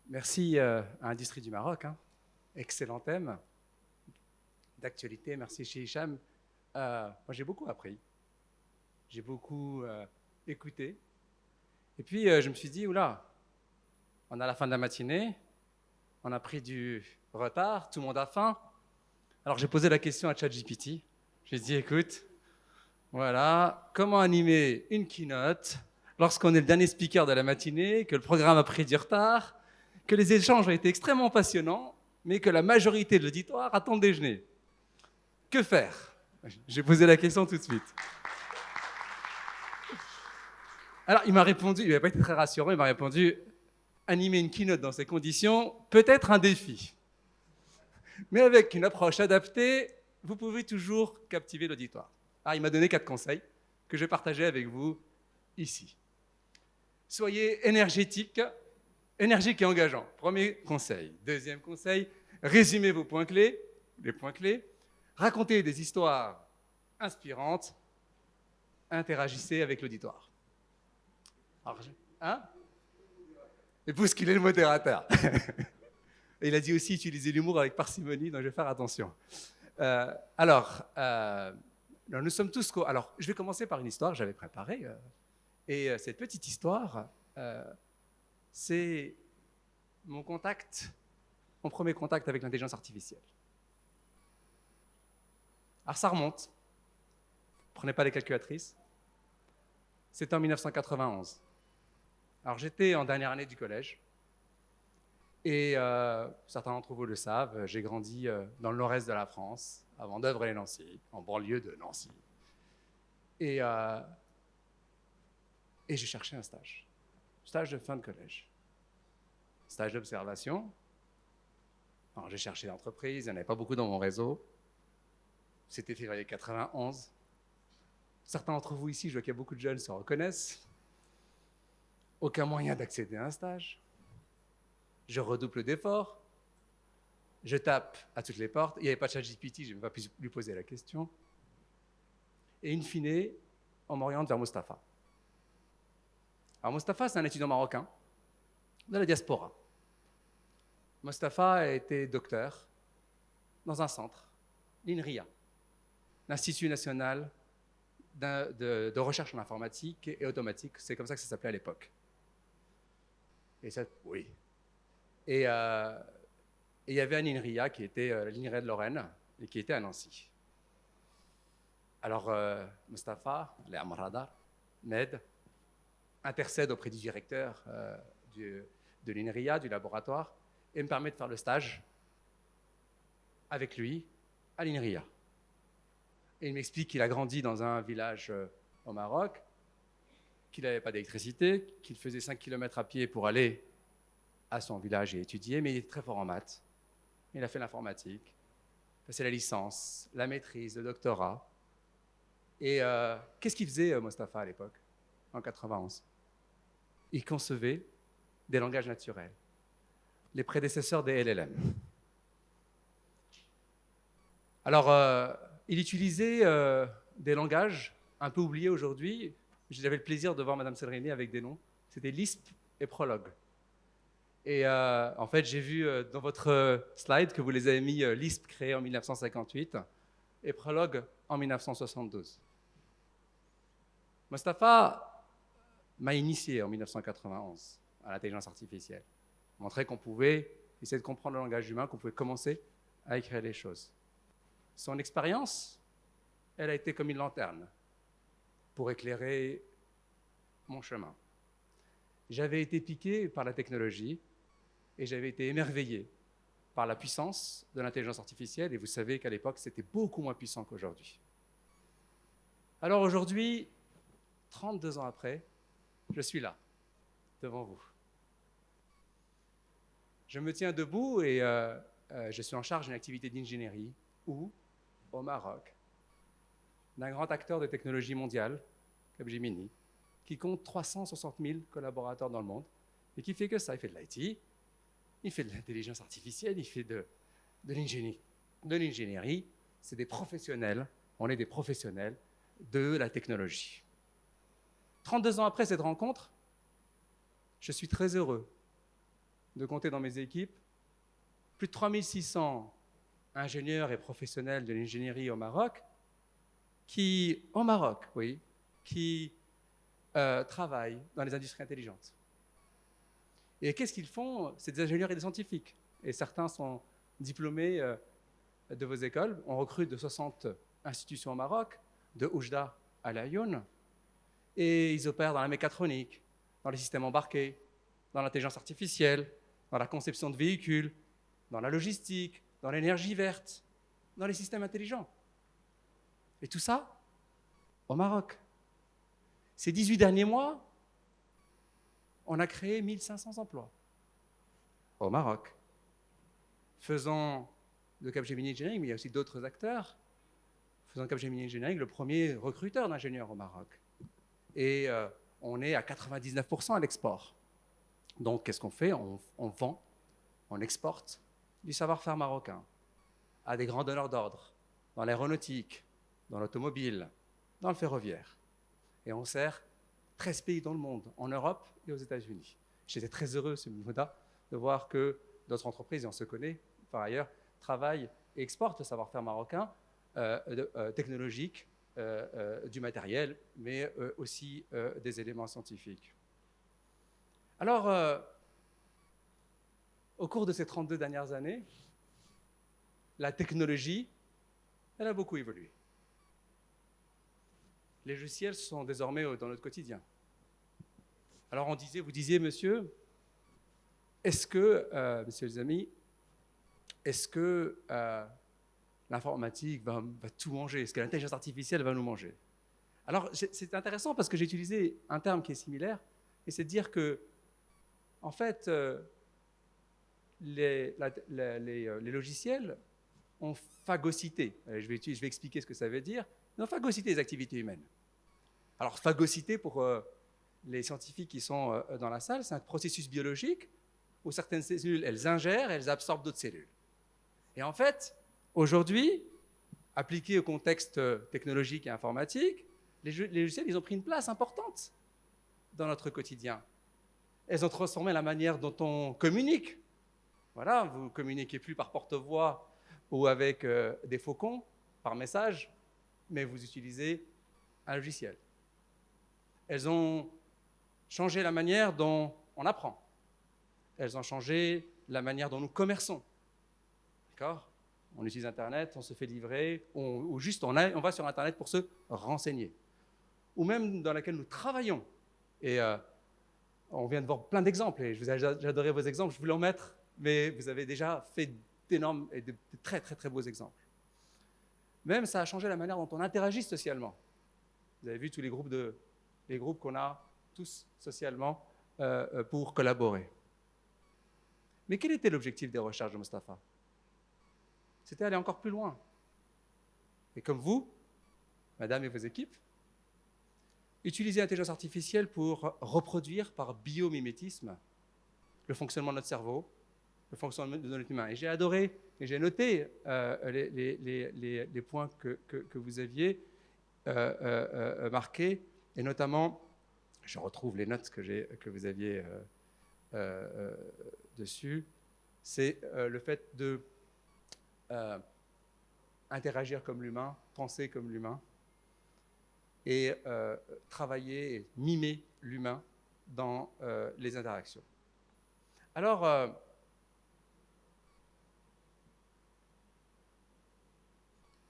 Merci à Industrie du Maroc. Excellent thème d'actualité. Merci chez Hicham. Moi, j'ai beaucoup appris. J'ai beaucoup écouté. Et puis, je me suis dit, oula, on est à la fin de la matinée. On a pris du retard. Tout le monde a faim. Alors, j'ai posé la question à ChatGPT. J'ai dit, écoute, voilà, comment animer une keynote lorsqu'on est le dernier speaker de la matinée, que le programme a pris du retard, que les échanges ont été extrêmement passionnants, mais que la majorité de l'auditoire attend le déjeuner. Que faire? J'ai posé la question tout de suite. Alors, il m'a répondu, il n'a pas été très rassurant, il m'a répondu, animer une keynote dans ces conditions peut être un défi. Mais avec une approche adaptée, vous pouvez toujours captiver l'auditoire. Alors, il m'a donné 4 conseils que je vais partager avec vous ici. Soyez énergique et engageant. Premier conseil. Deuxième conseil, résumez vos points clés, les points clés. Racontez des histoires inspirantes. Interagissez avec l'auditoire. Alors, et puisqu'il est le modérateur. Et il a dit aussi utiliser l'humour avec parcimonie, donc je vais faire attention. Nous sommes tous... Alors, je vais commencer par une histoire que j'avais préparée. Et cette petite histoire, c'est mon premier contact avec l'intelligence artificielle. Alors ça remonte. Prenez pas les calculatrices. C'était en 1991. Alors j'étais en dernière année du collège. Et certains d'entre vous le savent, j'ai grandi dans le nord-est de la France, à Vendôme-et-Nancy, en banlieue de Nancy. Et j'ai cherché un stage de fin de collège, stage d'observation. Alors j'ai cherché l'entreprise, il n'y en avait pas beaucoup dans mon réseau. C'était février 91. Certains d'entre vous ici, je vois qu'il y a beaucoup de jeunes, se reconnaissent. Aucun moyen d'accéder à un stage. Je redouble d'efforts. Je tape à toutes les portes. Il n'y avait pas de ChatGPT, je n'ai pas pu lui poser la question. Et in fine, on m'oriente vers Mustapha. Alors Mustapha, c'est un étudiant marocain de la diaspora. Mustapha a été docteur dans un centre, l'INRIA, l'Institut national de recherche en informatique et automatique. C'est comme ça que ça s'appelait à l'époque. Et ça, oui. Et il y avait un INRIA qui était l'INRIA de Lorraine et qui était à Nancy. Alors, Mustapha, les Amradar, m'aide, intercède auprès du directeur de l'INRIA, du laboratoire, et me permet de faire le stage avec lui à l'INRIA. Et il m'explique qu'il a grandi dans un village au Maroc, qu'il n'avait pas d'électricité, qu'il faisait 5 km à pied pour aller à son village et étudier, mais il est très fort en maths. Il a fait l'informatique, passé la licence, la maîtrise, le doctorat. Et qu'est-ce qu'il faisait, Mustapha, à l'époque, en 91? Il concevait des langages naturels, les prédécesseurs des LLM. Alors, il utilisait des langages un peu oubliés aujourd'hui. J'avais le plaisir de voir Mme Selrini avec des noms. C'était Lisp et Prolog. Et en fait, j'ai vu dans votre slide que vous les avez mis Lisp créé en 1958 et Prolog en 1972. Mustapha m'a initié en 1991 à l'intelligence artificielle. Montrer qu'on pouvait essayer de comprendre le langage humain, qu'on pouvait commencer à écrire les choses. Son expérience, elle a été comme une lanterne pour éclairer mon chemin. J'avais été piqué par la technologie et j'avais été émerveillé par la puissance de l'intelligence artificielle, et vous savez qu'à l'époque, c'était beaucoup moins puissant qu'aujourd'hui. Alors aujourd'hui, 32 ans après, je suis là, devant vous. Je me tiens debout et je suis en charge d'une activité d'ingénierie où, au Maroc, d'un grand acteur de technologie mondiale, Capgemini, qui compte 360 000 collaborateurs dans le monde et qui fait que ça. Il fait de l'IT, il fait de l'intelligence artificielle, il fait de l'ingénierie. C'est des professionnels, on est des professionnels de la technologie. 32 ans après cette rencontre, je suis très heureux de compter dans mes équipes plus de 3600 ingénieurs et professionnels de l'ingénierie au Maroc qui travaillent dans les industries intelligentes. Et qu'est-ce qu'ils font? C'est des ingénieurs et des scientifiques. Et certains sont diplômés de vos écoles. On recrute de 60 institutions au Maroc, de Oujda à Laayoune. Et ils opèrent dans la mécatronique, dans les systèmes embarqués, dans l'intelligence artificielle, dans la conception de véhicules, dans la logistique, dans l'énergie verte, dans les systèmes intelligents. Et tout ça au Maroc. Ces 18 derniers mois, on a créé 1500 emplois au Maroc. Faisant de Capgemini Engineering, mais il y a aussi d'autres acteurs, faisant de Capgemini Engineering le premier recruteur d'ingénieurs au Maroc. Et on est à 99% à l'export. Donc, qu'est-ce qu'on fait? On vend, on exporte du savoir-faire marocain à des grands donneurs d'ordre, dans l'aéronautique, dans l'automobile, dans le ferroviaire. Et on sert 13 pays dans le monde, en Europe et aux États-Unis. J'étais très heureux, ce Mimoda, de voir que d'autres entreprises, et on se connaît par ailleurs, travaillent et exportent le savoir-faire marocain technologique, du matériel, mais aussi des éléments scientifiques. Alors, au cours de ces 32 dernières années, la technologie, elle a beaucoup évolué. Les logiciels sont désormais dans notre quotidien. Alors vous disiez, monsieur, est-ce que, messieurs les amis, est-ce que l'informatique va tout manger? Est-ce que l'intelligence artificielle va nous manger? Alors, c'est intéressant parce que j'ai utilisé un terme qui est similaire, et c'est de dire que, en fait, les logiciels ont phagocyté. Je vais expliquer ce que ça veut dire. Ils ont phagocyté les activités humaines. Alors, phagocyté, pour les scientifiques qui sont dans la salle, c'est un processus biologique où certaines cellules, elles ingèrent, elles absorbent d'autres cellules. Et en fait, aujourd'hui, appliqué au contexte technologique et informatique, les logiciels, ils ont pris une place importante dans notre quotidien. Elles ont transformé la manière dont on communique. Voilà, vous ne communiquez plus par porte-voix ou avec des faucons, par message, mais vous utilisez un logiciel. Elles ont changé la manière dont on apprend. Elles ont changé la manière dont nous commerçons. D'accord? On utilise Internet, on se fait livrer, ou juste on va sur Internet pour se renseigner. Ou même dans laquelle nous travaillons. Et on vient de voir plein d'exemples, et j'adorais vos exemples, je voulais en mettre, mais vous avez déjà fait d'énormes et de très très très beaux exemples. Même ça a changé la manière dont on interagit socialement. Vous avez vu tous les groupes qu'on a tous socialement pour collaborer. Mais quel était l'objectif des recherches de Mustapha? C'était aller encore plus loin. Et comme vous, madame et vos équipes, utilisez l'intelligence artificielle pour reproduire par biomimétisme le fonctionnement de notre cerveau, le fonctionnement de notre humain. Et j'ai adoré, et j'ai noté les points que vous aviez marqués, et notamment, je retrouve les notes que vous aviez dessus, c'est le fait de interagir comme l'humain, penser comme l'humain, et travailler et mimer l'humain dans les interactions. Alors,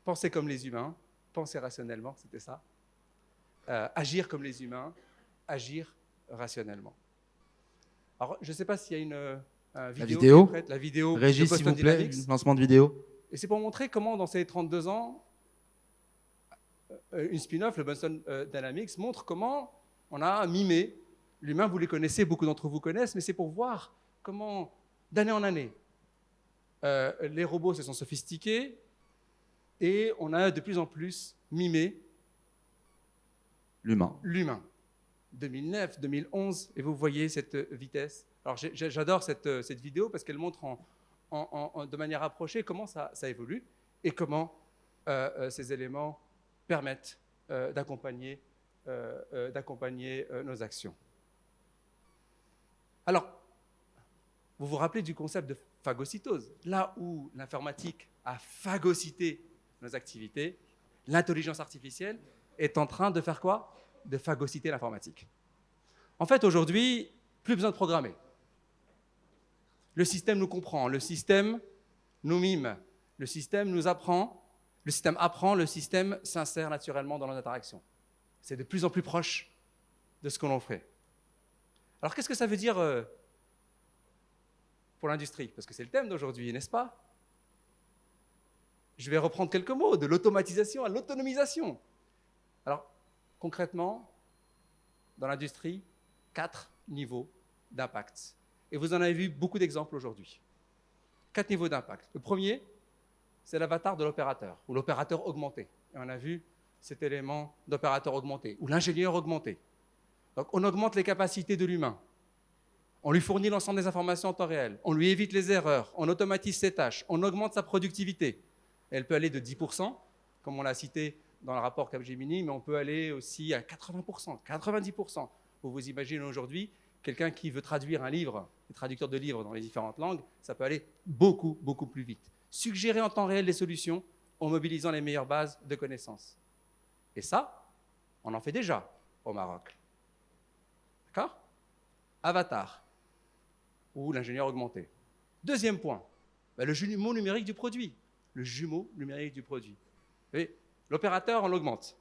penser comme les humains, penser rationnellement, c'était ça. Agir comme les humains, agir rationnellement. Alors, je ne sais pas s'il y a une vidéo. La vidéo. Régis, s'il vous plaît, lancement de vidéo. Et c'est pour montrer comment, dans ces 32 ans, une spin-off, le Boston Dynamics, montre comment on a mimé l'humain. Vous les connaissez, beaucoup d'entre vous connaissent, mais c'est pour voir comment, d'année en année, les robots se sont sophistiqués et on a de plus en plus mimé l'humain. 2009, 2011, et vous voyez cette vitesse. Alors j'adore cette vidéo parce qu'elle montre de manière approchée comment ça évolue et comment ces éléments permettent d'accompagner nos actions. Alors, Vous vous rappelez du concept de phagocytose. Là où l'informatique a phagocyté nos activités, l'intelligence artificielle est en train de faire quoi? De phagocyter l'informatique. En fait, aujourd'hui, plus besoin de programmer. Le système nous comprend, le système nous mime, le système nous apprend, le système apprend, le système s'insère naturellement dans nos interactions. C'est de plus en plus proche de ce que l'on fait. Alors, qu'est-ce que ça veut dire pour l'industrie? Parce que c'est le thème d'aujourd'hui, n'est-ce pas? Je vais reprendre quelques mots, de l'automatisation à l'autonomisation. Alors, concrètement, dans l'industrie, 4 niveaux d'impact. Et vous en avez vu beaucoup d'exemples aujourd'hui. 4 niveaux d'impact. Le premier, c'est l'avatar de l'opérateur, ou l'opérateur augmenté. Et on a vu cet élément d'opérateur augmenté, ou l'ingénieur augmenté. Donc, on augmente les capacités de l'humain. On lui fournit l'ensemble des informations en temps réel. On lui évite les erreurs. On automatise ses tâches. On augmente sa productivité. Elle peut aller de 10%, comme on l'a cité dans le rapport Capgemini, mais on peut aller aussi à 80%, 90%. Vous imaginez aujourd'hui, quelqu'un qui veut traduire un livre, les traducteurs de livres dans les différentes langues, ça peut aller beaucoup, beaucoup plus vite. Suggérer en temps réel des solutions en mobilisant les meilleures bases de connaissances. Et ça, on en fait déjà au Maroc. D'accord? Avatar, ou l'ingénieur augmenté. Deuxième point, le jumeau numérique du produit. Le jumeau numérique du produit. L'opérateur, on l'augmente.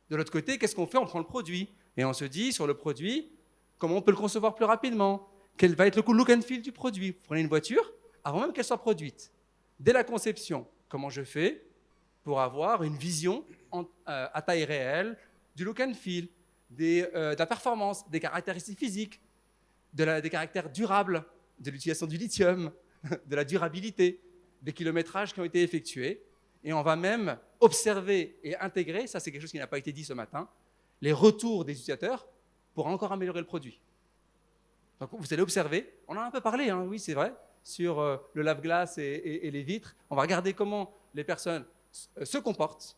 De l'autre côté, qu'est-ce qu'on fait? On prend le produit et on se dit sur le produit, comment on peut le concevoir plus rapidement? Quel va être le look and feel du produit? Vous prenez une voiture, avant même qu'elle soit produite. Dès la conception, comment je fais pour avoir une vision à taille réelle du look and feel, de la performance, des caractéristiques physiques, des caractères durables, de l'utilisation du lithium, de la durabilité, des kilométrages qui ont été effectués. Et on va même observer et intégrer, ça c'est quelque chose qui n'a pas été dit ce matin, les retours des utilisateurs pour encore améliorer le produit. Donc vous allez observer, on en a un peu parlé, hein, oui c'est vrai, sur le lave-glace et les vitres. On va regarder comment les personnes se comportent,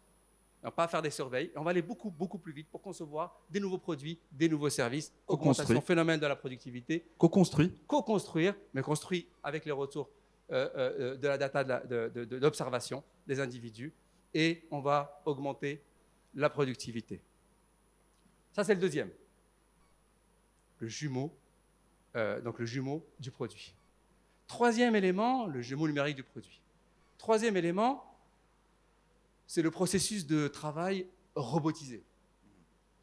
on va pas faire des surveilles, et on va aller beaucoup, beaucoup plus vite pour concevoir des nouveaux produits, des nouveaux services, augmentation, phénomène de la productivité. Co-construire, mais construit avec les retours de la data d'observation des individus, et on va augmenter la productivité. Ça, c'est le deuxième. Le jumeau, donc le jumeau du produit. Troisième élément, le jumeau numérique du produit. Troisième élément, c'est le processus de travail robotisé.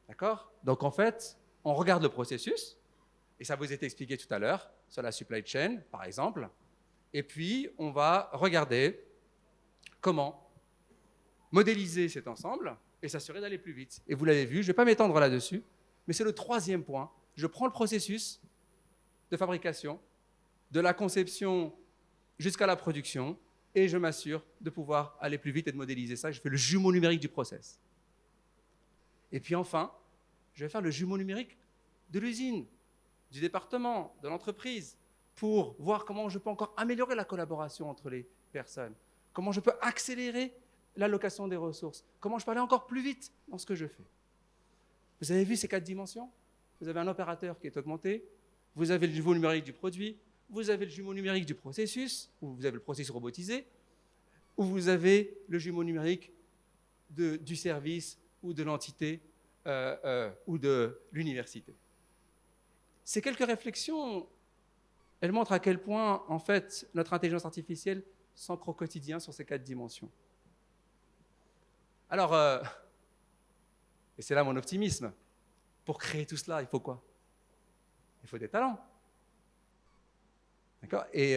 D'accord? Donc en fait, on regarde le processus, et ça vous a été expliqué tout à l'heure, sur la supply chain, par exemple, et puis on va regarder comment modéliser cet ensemble et s'assurer d'aller plus vite. Et vous l'avez vu, je ne vais pas m'étendre là-dessus, mais c'est le troisième point. Je prends le processus de fabrication, de la conception jusqu'à la production, et je m'assure de pouvoir aller plus vite et de modéliser ça. Je fais le jumeau numérique du process. Et puis enfin, je vais faire le jumeau numérique de l'usine, du département, de l'entreprise, pour voir comment je peux encore améliorer la collaboration entre les personnes, comment je peux accélérer l'allocation des ressources, comment je peux aller encore plus vite dans ce que je fais. Vous avez vu ces 4 dimensions? Vous avez un opérateur qui est augmenté, vous avez le jumeau numérique du produit, vous avez le jumeau numérique du processus, ou vous avez le processus robotisé, ou vous avez le jumeau numérique du service ou de l'entité ou de l'université. Ces quelques réflexions, elles montrent à quel point, en fait, notre intelligence artificielle s'ancre au quotidien sur ces 4 dimensions. Alors, et c'est là mon optimisme, pour créer tout cela, il faut quoi? Il faut des talents. D'accord? Et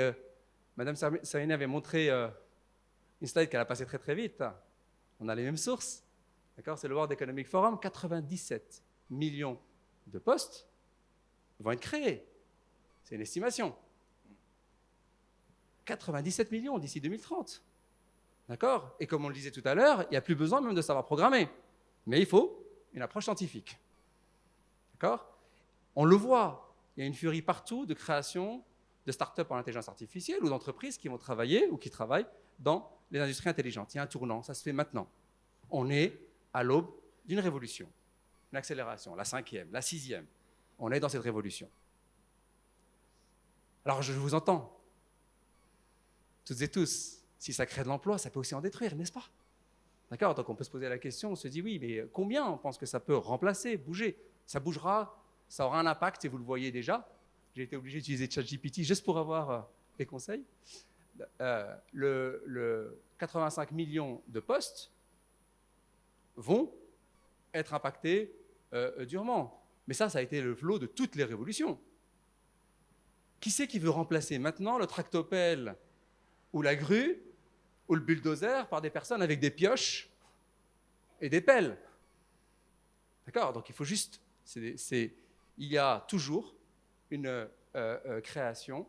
Madame Sarini avait montré une slide qu'elle a passée très très vite. On a les mêmes sources. D'accord? C'est le World Economic Forum. 97 millions de postes vont être créés. C'est une estimation. 97 millions d'ici 2030. D'accord? Et comme on le disait tout à l'heure, il n'y a plus besoin même de savoir programmer. Mais il faut une approche scientifique. D'accord? On le voit, il y a une furie partout de création de start-up en intelligence artificielle ou d'entreprises qui vont travailler ou qui travaillent dans les industries intelligentes. Il y a un tournant, ça se fait maintenant. On est à l'aube d'une révolution, une accélération, la 5e, la 6e. On est dans cette révolution. Alors je vous entends, toutes et tous, si ça crée de l'emploi, ça peut aussi en détruire, n'est-ce pas? D'accord? Donc on peut se poser la question, on se dit oui, mais combien on pense que ça peut remplacer, bouger? Ça bougera, ça aura un impact et vous le voyez déjà. J'ai été obligé d'utiliser ChatGPT juste pour avoir des conseils. Le 85 millions de postes vont être impactés durement. Mais ça a été le flot de toutes les révolutions. Qui c'est qui veut remplacer maintenant le tractopelle ou la grue ou le bulldozer par des personnes avec des pioches et des pelles? D'accord? Donc il faut juste... il y a toujours une création,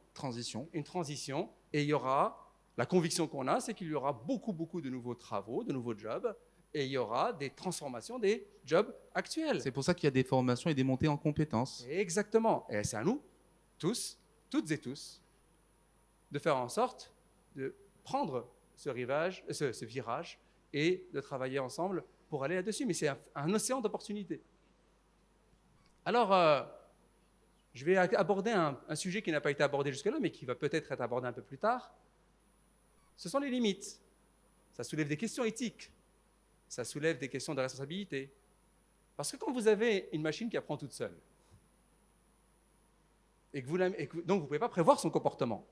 une transition, et il y aura, la conviction qu'on a, c'est qu'il y aura beaucoup de nouveaux travaux, de nouveaux jobs, et il y aura des transformations des jobs actuels. C'est pour ça qu'il y a des formations et des montées en compétences. Exactement. Et c'est à nous, tous, toutes et tous, de faire en sorte de prendre ce virage et de travailler ensemble pour aller là-dessus. Mais c'est un océan d'opportunités. Alors, je vais aborder un sujet qui n'a pas été abordé jusque-là, mais qui va peut-être être abordé un peu plus tard. Ce sont les limites. Ça soulève des questions éthiques. Ça soulève des questions de responsabilité. Parce que quand vous avez une machine qui apprend toute seule, donc vous ne pouvez pas prévoir son comportement.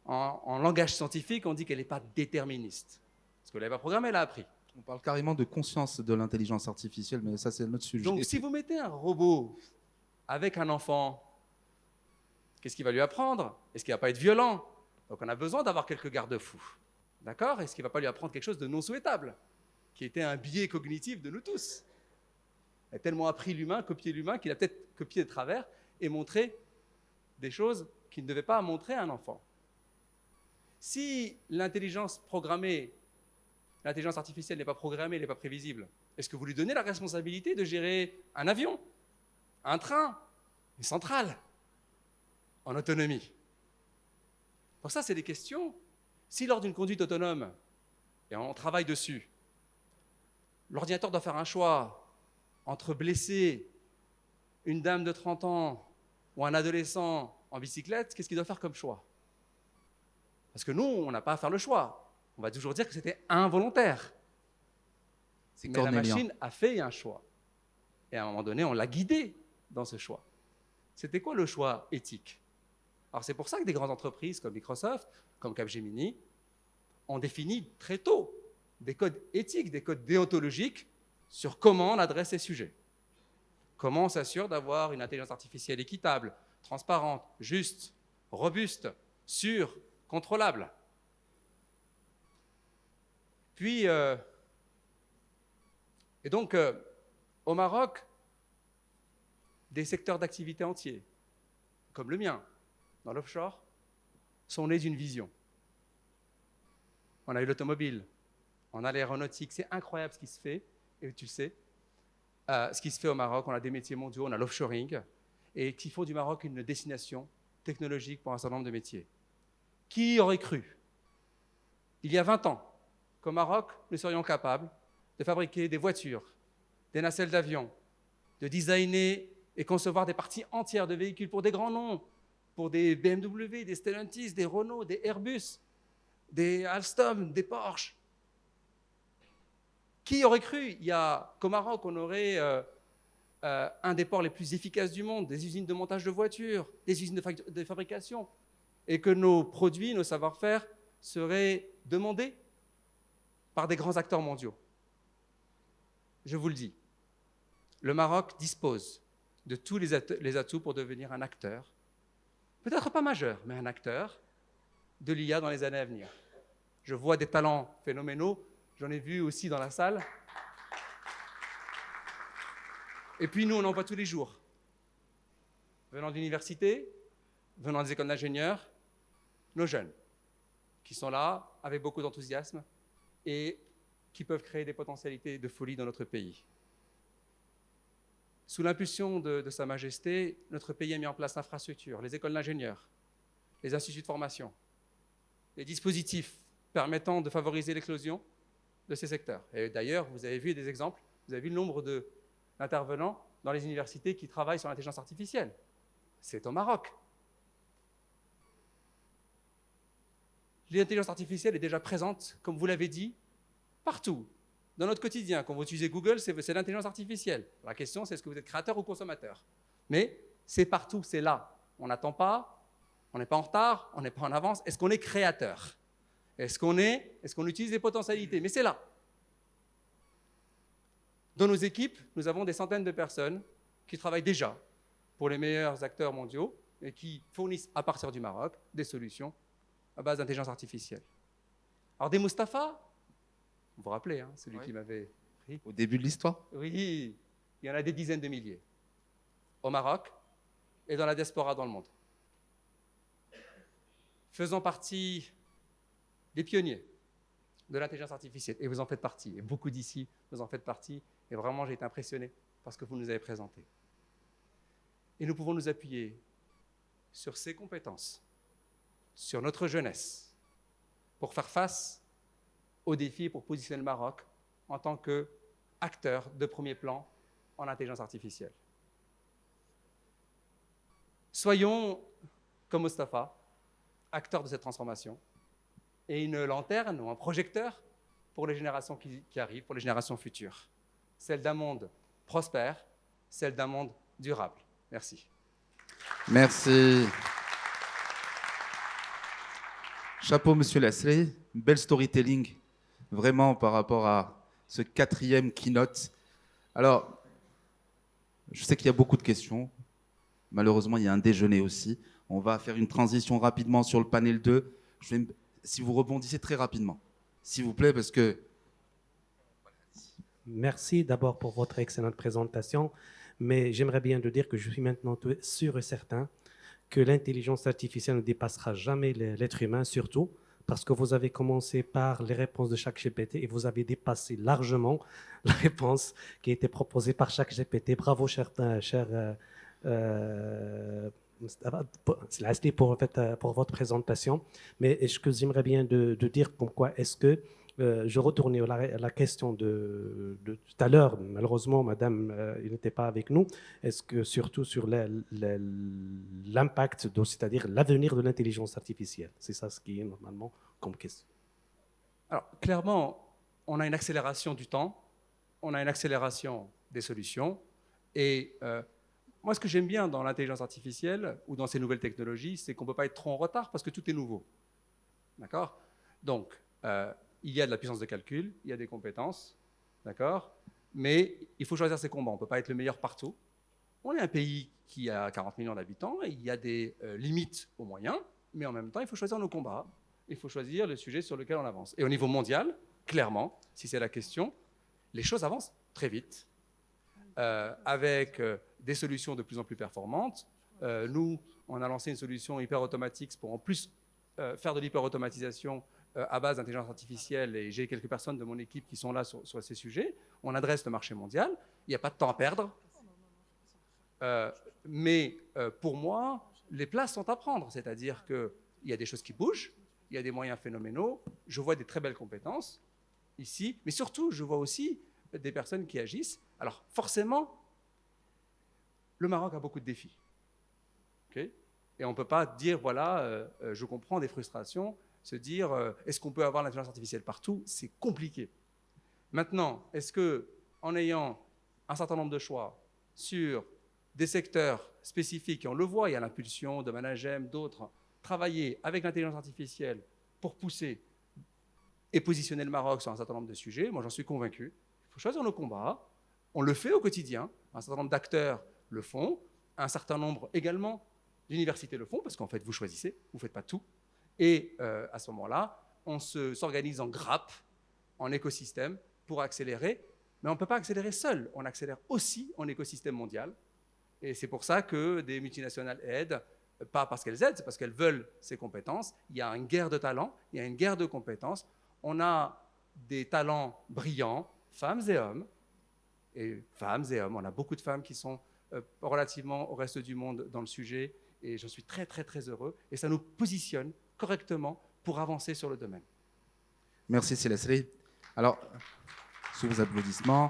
En langage scientifique, on dit qu'elle n'est pas déterministe. Parce que vous ne l'avez pas programmée, elle a appris. On parle carrément de conscience de l'intelligence artificielle, mais ça, c'est notre sujet. Donc, si vous mettez un robot avec un enfant, qu'est-ce qu'il va lui apprendre? Est-ce qu'il ne va pas être violent? Donc, on a besoin d'avoir quelques garde-fous. D'accord? Est-ce qu'il ne va pas lui apprendre quelque chose de non souhaitable, qui était un biais cognitif de nous tous? Il a tellement appris l'humain, copié l'humain, qu'il a peut-être copié de travers et montré des choses qu'il ne devait pas montrer à un enfant. Si l'intelligence artificielle n'est pas programmée, elle n'est pas prévisible, est-ce que vous lui donnez la responsabilité de gérer un avion, un train, une centrale en autonomie? Donc ça, c'est des questions. Si lors d'une conduite autonome, et on travaille dessus, l'ordinateur doit faire un choix entre blesser une dame de 30 ans ou un adolescent en bicyclette, qu'est-ce qu'il doit faire comme choix? Parce que nous, on n'a pas à faire le choix. On va toujours dire que c'était involontaire. Mais la machine a fait un choix. Et à un moment donné, on l'a guidé dans ce choix. C'était quoi le choix éthique? Alors c'est pour ça que des grandes entreprises comme Microsoft, comme Capgemini, ont défini très tôt des codes éthiques, des codes déontologiques sur comment on adresse ces sujets. Comment on s'assure d'avoir une intelligence artificielle équitable, transparente, juste, robuste, sûre, contrôlable. Puis, et donc, au Maroc, des secteurs d'activité entiers, comme le mien, dans l'offshore, sont nés d'une vision. On a eu l'automobile, on a l'aéronautique, c'est incroyable ce qui se fait, et tu le sais, ce qui se fait au Maroc, on a des métiers mondiaux, on a l'offshoring, et qui font du Maroc une destination technologique pour un certain nombre de métiers. Qui aurait cru, il y a 20 ans, qu'au Maroc, nous serions capables de fabriquer des voitures, des nacelles d'avions, de designer et concevoir des parties entières de véhicules pour des grands noms, pour des BMW, des Stellantis, des Renault, des Airbus, des Alstom, des Porsche. Qui aurait cru qu'au Maroc, on aurait un des ports les plus efficaces du monde, des usines de montage de voitures, des usines de fabrication, et que nos produits, nos savoir-faire seraient demandés par des grands acteurs mondiaux? Je vous le dis, le Maroc dispose de tous les atouts pour devenir un acteur, peut-être pas majeur, mais un acteur de l'IA dans les années à venir. Je vois des talents phénoménaux, j'en ai vu aussi dans la salle. Et puis nous, on en voit tous les jours. Venant d'universités, venant des écoles d'ingénieurs, nos jeunes, qui sont là avec beaucoup d'enthousiasme et qui peuvent créer des potentialités de folie dans notre pays. Sous l'impulsion de Sa Majesté, notre pays a mis en place l'infrastructure, les écoles d'ingénieurs, les instituts de formation, les dispositifs permettant de favoriser l'éclosion de ces secteurs. Et d'ailleurs, vous avez vu des exemples, vous avez vu le nombre d'intervenants dans les universités qui travaillent sur l'intelligence artificielle. C'est au Maroc. L'intelligence artificielle est déjà présente, comme vous l'avez dit, partout. Dans notre quotidien, quand vous utilisez Google, c'est l'intelligence artificielle. La question, c'est est-ce que vous êtes créateur ou consommateur? Mais c'est partout, c'est là. On n'attend pas, on n'est pas en retard, on n'est pas en avance. Est-ce qu'on est créateur? Est-ce qu'on utilise des potentialités? Mais c'est là. Dans nos équipes, nous avons des centaines de personnes qui travaillent déjà pour les meilleurs acteurs mondiaux et qui fournissent à partir du Maroc des solutions à base d'intelligence artificielle. Alors des Mustapha, vous vous rappelez, hein, celui qui m'avait pris. Au début de l'histoire? Oui, il y en a des dizaines de milliers au Maroc et dans la diaspora dans le monde. Faisant partie des pionniers de l'intelligence artificielle, et vous en faites partie, et beaucoup d'ici, vous en faites partie, et vraiment j'ai été impressionné par ce que vous nous avez présenté. Et nous pouvons nous appuyer sur ces compétences, sur notre jeunesse, pour faire face aux défis et pour positionner le Maroc en tant qu'acteur de premier plan en intelligence artificielle. Soyons, comme Mustapha, acteurs de cette transformation et une lanterne ou un projecteur pour les générations qui arrivent, pour les générations futures. Celle d'un monde prospère, celle d'un monde durable. Merci. Merci. Chapeau, Monsieur Lasselet. Belle storytelling, vraiment, par rapport à ce 4e keynote. Alors, je sais qu'il y a beaucoup de questions. Malheureusement, il y a un déjeuner aussi. On va faire une transition rapidement sur le panel 2. Si vous rebondissez très rapidement, s'il vous plaît, parce que... Merci d'abord pour votre excellente présentation, mais j'aimerais bien te dire que je suis maintenant sûr et certain que l'intelligence artificielle ne dépassera jamais l'être humain, surtout parce que vous avez commencé par les réponses de chaque GPT et vous avez dépassé largement la réponse qui a été proposée par chaque GPT. Bravo, cher Lasselet, pour votre présentation. Mais ce que j'aimerais bien de dire, pourquoi est-ce que je retournais à la question de tout à l'heure, malheureusement, madame, il n'était pas avec nous, est-ce que surtout sur l'impact, c'est-à-dire l'avenir de l'intelligence artificielle? C'est ça ce qui est normalement comme question. Alors, clairement, on a une accélération du temps, on a une accélération des solutions, et moi, ce que j'aime bien dans l'intelligence artificielle ou dans ces nouvelles technologies, c'est qu'on ne peut pas être trop en retard parce que tout est nouveau. D'accord? Donc, il y a de la puissance de calcul, il y a des compétences, d'accord? Mais il faut choisir ses combats. On ne peut pas être le meilleur partout. On est un pays qui a 40 millions d'habitants et il y a des limites aux moyens, mais en même temps, il faut choisir nos combats. Il faut choisir le sujet sur lequel on avance. Et au niveau mondial, clairement, si c'est la question, les choses avancent très vite, avec des solutions de plus en plus performantes. Nous, on a lancé une solution hyper-automatique pour en plus faire de l'hyper-automatisation à base d'intelligence artificielle, et j'ai quelques personnes de mon équipe qui sont là sur ces sujets. On adresse le marché mondial, il n'y a pas de temps à perdre. Mais pour moi, les places sont à prendre, c'est-à-dire qu'il y a des choses qui bougent, il y a des moyens phénoménaux, je vois des très belles compétences ici, mais surtout, je vois aussi des personnes qui agissent. Alors forcément, le Maroc a beaucoup de défis. Okay? Et on ne peut pas dire, voilà, je comprends des frustrations, se dire, est-ce qu'on peut avoir l'intelligence artificielle partout? C'est compliqué. Maintenant, est-ce qu'en ayant un certain nombre de choix sur des secteurs spécifiques, et on le voit, il y a l'impulsion de Managem, d'autres, travailler avec l'intelligence artificielle pour pousser et positionner le Maroc sur un certain nombre de sujets, moi j'en suis convaincu. Il faut choisir nos combats, on le fait au quotidien, un certain nombre d'acteurs le font, un certain nombre également d'universités le font, parce qu'en fait vous choisissez, vous ne faites pas tout. Et à ce moment-là, on s'organise en grappes, en écosystème, pour accélérer. Mais on ne peut pas accélérer seul, on accélère aussi en écosystème mondial. Et c'est pour ça que des multinationales aident, pas parce qu'elles aident, c'est parce qu'elles veulent ces compétences. Il y a une guerre de talents, il y a une guerre de compétences. On a des talents brillants, femmes et hommes, on a beaucoup de femmes qui sont relativement au reste du monde dans le sujet, et j'en suis très, très, très heureux. Et ça nous positionne correctement pour avancer sur le domaine. Merci, Céleste. Alors, sous vos applaudissements,